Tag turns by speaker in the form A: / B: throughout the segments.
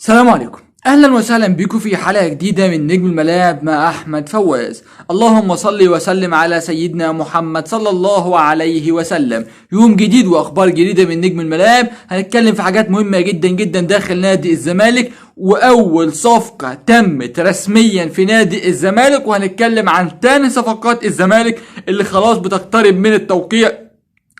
A: السلام عليكم، اهلا وسهلا بكم في حلقه جديده من نجم الملاعب مع احمد فواز. اللهم صل وسلم على سيدنا محمد صلى الله عليه وسلم. يوم جديد واخبار جديده من نجم الملاعب. هنتكلم في حاجات مهمه جدا جدا داخل نادي الزمالك، واول صفقه تمت رسميا في نادي الزمالك، وهنتكلم عن تاني صفقات الزمالك اللي خلاص بتقترب من التوقيع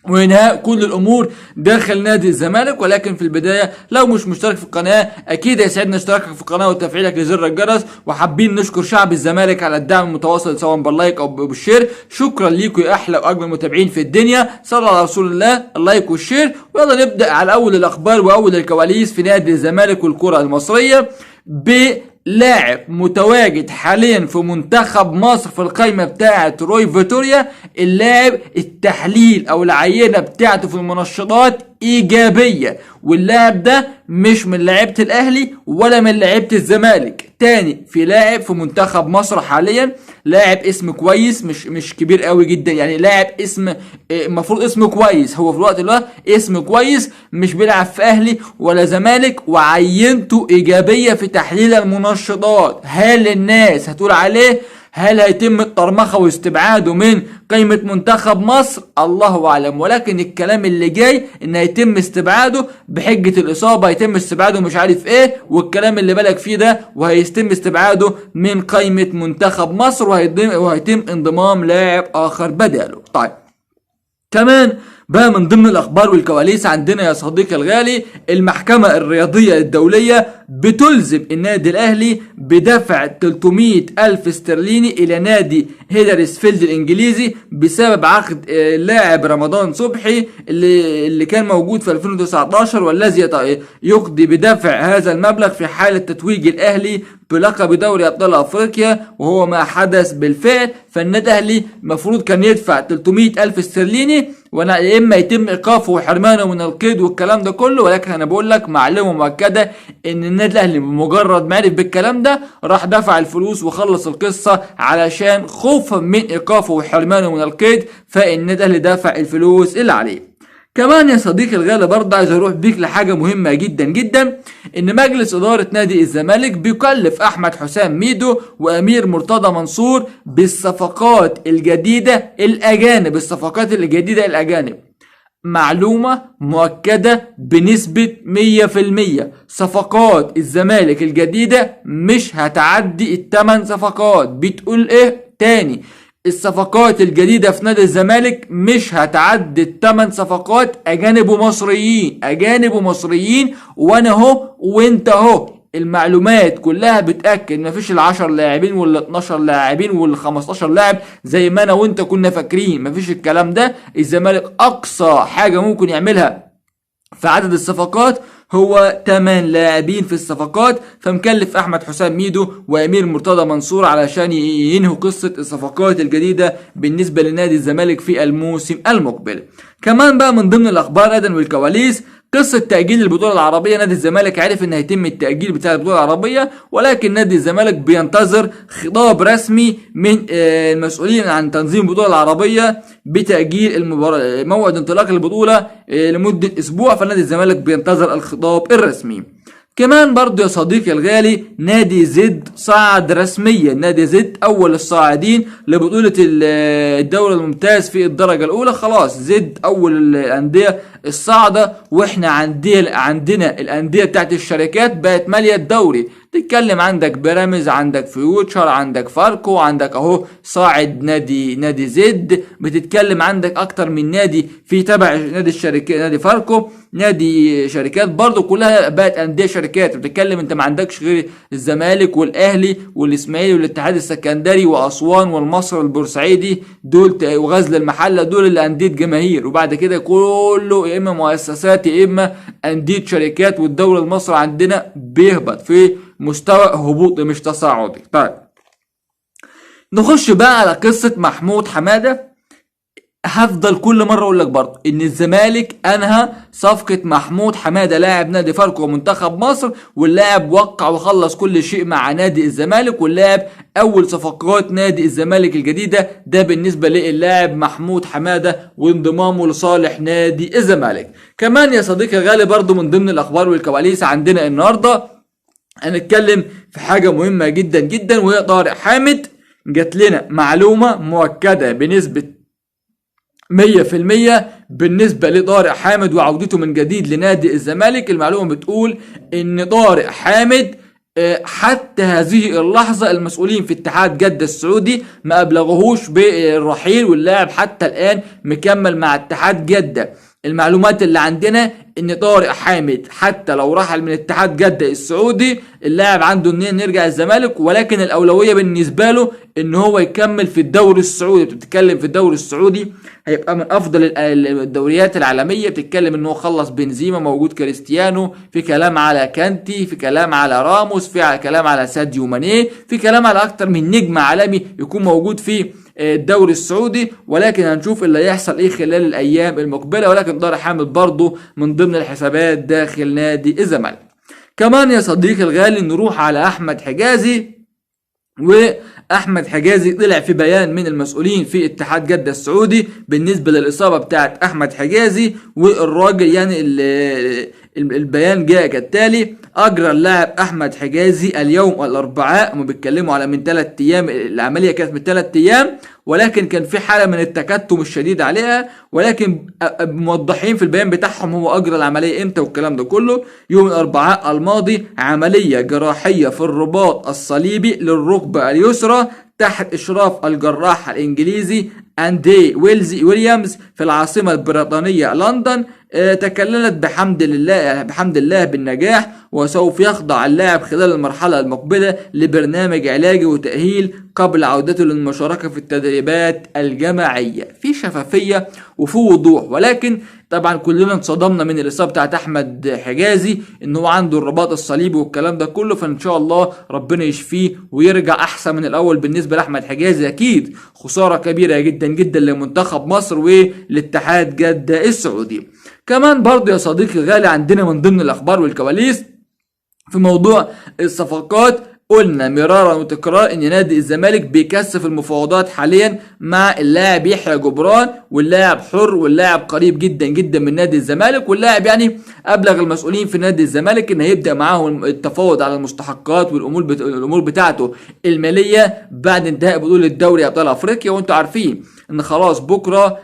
A: وانهاء كل الامور داخل نادي الزمالك. ولكن في البدايه لو مش مشترك في القناه اكيد يسعدنا اشتراكك في القناه وتفعيلك لزر الجرس، وحابين نشكر شعب الزمالك على الدعم المتواصل سواء باللايك او بالشير. شكرا ليكم يا احلى واجمل متابعين في الدنيا، صلوا على رسول الله، اللايك والشير. ويلا نبدا على اول الاخبار واول الكواليس في نادي الزمالك والكره المصريه. لاعب متواجد حاليا في منتخب مصر في القائمة بتاعة روي فيتوريا. اللاعب التحليل او العينة بتاعته في المنشطات ايجابية، واللاعب ده مش من لعيبة الاهلي ولا من لعيبة الزمالك. تاني في لاعب في منتخب مصر حاليا، لاعب اسم كويس، مش كبير قوي جدا، يعني لاعب اسم المفروض اسمه كويس، هو في الوقت ده اسم كويس، مش بيلعب في اهلي ولا زمالك، وعينته ايجابية في تحليل المنشطات. هل الناس هتقول عليه هل هيتم الطرمخه واستبعاده من قائمة منتخب مصر؟ الله اعلم، ولكن الكلام اللي جاي ان هيتم استبعاده بحجة الاصابة، هيتم استبعاده مش عارف ايه، والكلام اللي بالك فيه ده، وهيتم استبعاده من قائمة منتخب مصر، وهيتم انضمام لاعب اخر بداله. طيب كمان بقى من ضمن الاخبار والكواليس عندنا يا صديقي الغالي، المحكمة الرياضية الدولية بتلزم النادي الاهلي بدفع 300 الف استرليني الى نادي هيدرسفيلد الانجليزي بسبب عقد اللاعب رمضان صبحي اللي كان موجود في 2019، والذي يقضي بدفع هذا المبلغ في حالة تتويج الاهلي بلقب دوري ابطال افريقيا، وهو ما حدث بالفعل. فالنادي الاهلي المفروض كان يدفع 300 الف استرليني، يا اما يتم ايقافه وحرمانه من القيد والكلام ده كله. ولكن انا بقول لك معلومه مؤكده ان النادي الاهلي بمجرد ما عرف بالكلام ده راح دفع الفلوس وخلص القصه، علشان خوفا من ايقافه وحرمانه من القيد فالنادي الاهلي دفع الفلوس اللي عليه. كمان يا صديقي الغالي برضه عايز اروح بيك لحاجه مهمه جدا جدا، ان مجلس اداره نادي الزمالك بيكلف احمد حسام ميدو وامير مرتضى منصور بالصفقات الجديده الاجانب. الصفقات الجديده الاجانب معلومه مؤكده بنسبه 100%، صفقات الزمالك الجديده مش هتعدي ال8 صفقات. بتقول ايه تاني؟ الصفقات الجديدة في نادي الزمالك مش هتعدي ال8 صفقات اجانب ومصريين، اجانب ومصريين، وانا اهو وانت اهو المعلومات كلها بتأكد مفيش ال10 لاعبين وال12 لاعبين وال15 لاعب زي ما انا وانت كنا فاكرين. مفيش الكلام ده. الزمالك اقصى حاجة ممكن يعملها في عدد الصفقات هو 8 لاعبين في الصفقات، فمكلف احمد حسام ميدو وامير مرتضى منصور علشان ينهوا قصة الصفقات الجديدة بالنسبة لنادي الزمالك في الموسم المقبل. كمان بقى من ضمن الاخبار ايضا والكواليس قصة تأجيل البطولة العربية. نادي الزمالك عرف ان هيتم التأجيل بتاع البطولة العربية، ولكن نادي الزمالك بينتظر خطاب رسمي من المسؤولين عن تنظيم البطولة العربية بتأجيل موعد انطلاق البطولة لمدة اسبوع، فنادي الزمالك بينتظر الخطاب الرسمي. كمان برضو يا صديقي الغالي نادي زد صعد رسميا. نادي زد اول الصاعدين لبطولة الدوري الممتاز في الدرجة الاولى. خلاص زد اول الاندية الصاعدة، واحنا عندنا الاندية بتاعت الشركات بقت مالية الدوري. تتكلم عندك بيراميدز، عندك فيوتشر، عندك فاركو، عندك اهو صاعد نادي زد. بتتكلم عندك اكتر من نادي في تبع نادي الشركات، نادي فاركو، نادي شركات برضو كلها بقت انديه شركات. بتتكلم انت ما عندكش غير الزمالك والاهلي والاسماعيلي والاتحاد السكندري واسوان والمصري والبورسعيدي دول وغزل المحله، دول اللي انديه جماهير، وبعد كده كله يا اما مؤسسات يا اما انديه شركات. والدوري المصري عندنا بيهبط في مستوى هبوطي مش تصاعدي. طيب نخش بقى على قصة محمود حمادة. هفضل كل مرة اقول لك برضه ان الزمالك انهى صفقة محمود حمادة لاعب نادي فاركو ومنتخب مصر، واللاعب وقع وخلص كل شيء مع نادي الزمالك، واللاعب اول صفقات نادي الزمالك الجديدة ده بالنسبة للاعب محمود حمادة وانضمامه لصالح نادي الزمالك. كمان يا صديقي الغالي برضه من ضمن الاخبار والكواليس عندنا النهارده هنتكلم في حاجة مهمة جدا جدا، وهي طارق حامد. جات لنا معلومة مؤكدة بنسبة 100% بالنسبة لطارق حامد وعودته من جديد لنادي الزمالك. المعلومة بتقول ان طارق حامد حتى هذه اللحظة المسؤولين في اتحاد جدة السعودي ما أبلغوهوش بالرحيل، واللاعب حتى الآن مكمل مع اتحاد جدة. المعلومات اللي عندنا ان طارق حامد حتى لو رحل من اتحاد جدة السعودي، اللاعب عنده ان يرجع الزمالك، ولكن الاولوية بالنسبة له ان هو يكمل في الدوري السعودي. بتتكلم في الدوري السعودي هيبقى من افضل الدوريات العالمية. بتتكلم ان هو خلص بنزيما، موجود كريستيانو، في كلام على كانتي، في كلام على راموس، في كلام على ساديو ماني، في كلام على اكتر من نجم عالمي يكون موجود في الدوري السعودي. ولكن هنشوف اللي هيحصل ايه خلال الايام المقبله. ولكن طارق حامد برضه من ضمن الحسابات داخل نادي الزمالك. كمان يا صديقي الغالي نروح على احمد حجازي. واحمد حجازي طلع في بيان من المسؤولين في اتحاد جدة السعودي بالنسبه للاصابه بتاعت احمد حجازي. والراجل يعني البيان جاء كالتالي: اجرى اللاعب احمد حجازي اليوم الاربعاء، هم بيتكلموا على من 3 ايام، العمليه كانت من 3 ايام، ولكن كان في حاله من التكتم الشديد عليها. ولكن موضحين في البيان بتاعهم هو اجرى العمليه امتى والكلام ده كله. يوم الاربعاء الماضي عمليه جراحيه في الرباط الصليبي للركبه اليسرى تحت اشراف الجراح الانجليزي اندي ويليامز في العاصمه البريطانيه لندن. تكللت بحمد الله بالنجاح، وسوف يخضع اللاعب خلال المرحله المقبله لبرنامج علاجي وتاهيل قبل عودته للمشاركه في التدريبات الجماعيه. في شفافيه وفي وضوح. ولكن طبعا كلنا انصدمنا من الاصابه بتاعت احمد حجازي، ان هو عنده الرباط الصليبي والكلام ده كله. فان شاء الله ربنا يشفيه ويرجع احسن من الاول. بالنسبه لاحمد حجازي اكيد خساره كبيره جدا جدا لمنتخب مصر ولاتحاد جده السعودي. كمان برضو يا صديقي الغالي عندنا من ضمن الاخبار والكواليس في موضوع الصفقات. قلنا مرارا وتكرار ان نادي الزمالك بيكثف المفاوضات حاليا مع اللاعب يحيى جبران، واللاعب حر واللاعب قريب جدا جدا من نادي الزمالك. واللاعب يعني ابلغ المسؤولين في نادي الزمالك ان هيبدا معاهم التفاوض على المستحقات والامور بتاعته الماليه بعد انتهاء بطوله دوري ابطال افريقيا. وانتم عارفين ان خلاص بكره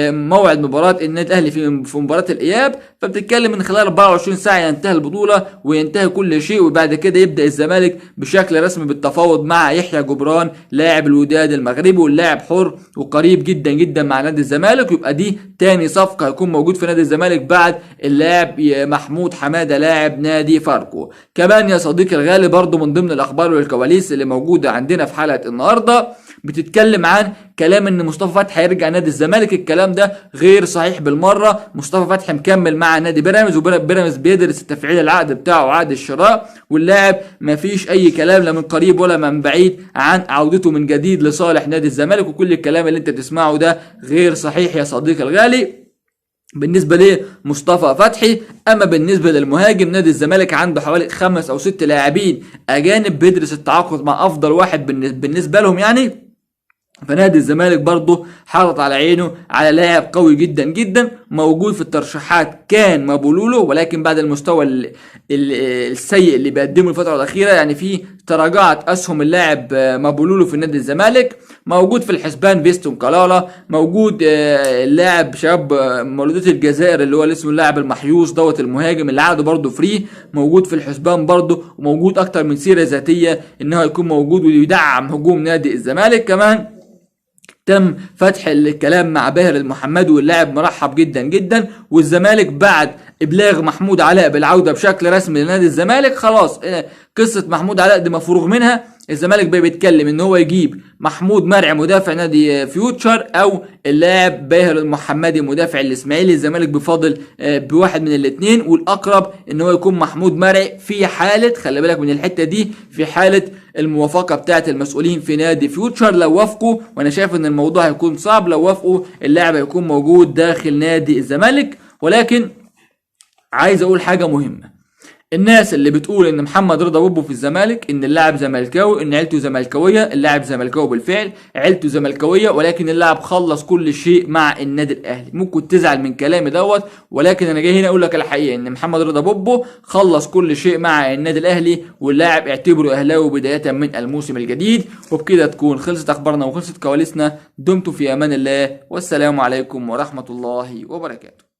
A: موعد مباراه النادي الاهلي في مباراه الاياب، فبتتكلم من خلال 24 ساعه ينتهي البطوله وينتهي كل شيء، وبعد كده يبدا الزمالك بشكل رسمي بالتفاوض مع يحيى جبران لاعب الوداد المغربي، واللاعب حر وقريب جدا جدا مع نادي الزمالك. ويبقى دي تاني صفقه هيكون موجود في نادي الزمالك بعد اللاعب محمود حماده لاعب نادي فاركو. كمان يا صديقي الغالي برضو من ضمن الاخبار والكواليس اللي موجوده عندنا في حلقه النهارده بتتكلم عن كلام ان مصطفى فتحي هيرجع نادي الزمالك. الكلام ده غير صحيح بالمره. مصطفى فتحي مكمل مع نادي بيراميدز، وبيراميدز بيدرس تفعيل العقد بتاعه وعقد الشراء، واللاعب مفيش اي كلام لا من قريب ولا من بعيد عن عودته من جديد لصالح نادي الزمالك. وكل الكلام اللي انت تسمعه ده غير صحيح يا صديقي الغالي بالنسبه لمصطفى فتحي. اما بالنسبه للمهاجم، نادي الزمالك عنده حوالي 5 أو 6 لاعبين اجانب بيدرس التعاقد مع افضل واحد بالنسبه لهم يعني. فنادي الزمالك برضه حاطط على عينه على لاعب قوي جدا جدا موجود في الترشيحات كان مابولولو، ولكن بعد المستوى السيء اللي بيقدمه الفتره الاخيره يعني في تراجعت اسهم اللاعب مابولولو في نادي الزمالك. موجود في الحسبان فيستون كلالا، موجود اللاعب شاب مولودات الجزائر اللي هو اسمه اللاعب المحيوس دوت المهاجم اللي عقده برضه فري، موجود في الحسبان برضه. وموجود اكتر من سيره ذاتيه انه يكون موجود ويدعم هجوم نادي الزمالك. كمان تم فتح الكلام مع باهر المحمدي واللاعب مرحب جدا جدا. والزمالك بعد ابلاغ محمود علاء بالعوده بشكل رسمي لنادي الزمالك خلاص قصه محمود علاء دي مفروغ منها. الزمالك بقى بيتكلم ان هو يجيب محمود مرعي مدافع نادي فيوتشر او اللاعب باهر المحمدي مدافع الاسماعيلي. الزمالك بيفاضل بواحد من الاثنين، والاقرب ان هو يكون محمود مرعي في حاله، خلي بالك من الحته دي، في حاله الموافقه بتاعه المسؤولين في نادي فيوتشر. لو وافقوا، وانا شايف ان الموضوع هيكون صعب، لو وافقوا اللاعب هيكون موجود داخل نادي الزمالك. ولكن عايز اقول حاجه مهمه، الناس اللي بتقول ان محمد رضا بوبو في الزمالك، ان اللاعب زملكاوي، ان عيلته زملكاويه، اللاعب زملكاوي بالفعل، عيلته زملكاويه، ولكن اللاعب خلص كل شيء مع النادي الاهلي. ممكن تزعل من كلامي دوت، ولكن انا جاي هنا اقول لك الحقيقه ان محمد رضا بوبو خلص كل شيء مع النادي الاهلي، واللاعب اعتبره اهلاوي بدايه من الموسم الجديد. وبكده تكون خلصت اخبارنا وخلصت كواليسنا. دمتم في امان الله، والسلام عليكم ورحمه الله وبركاته.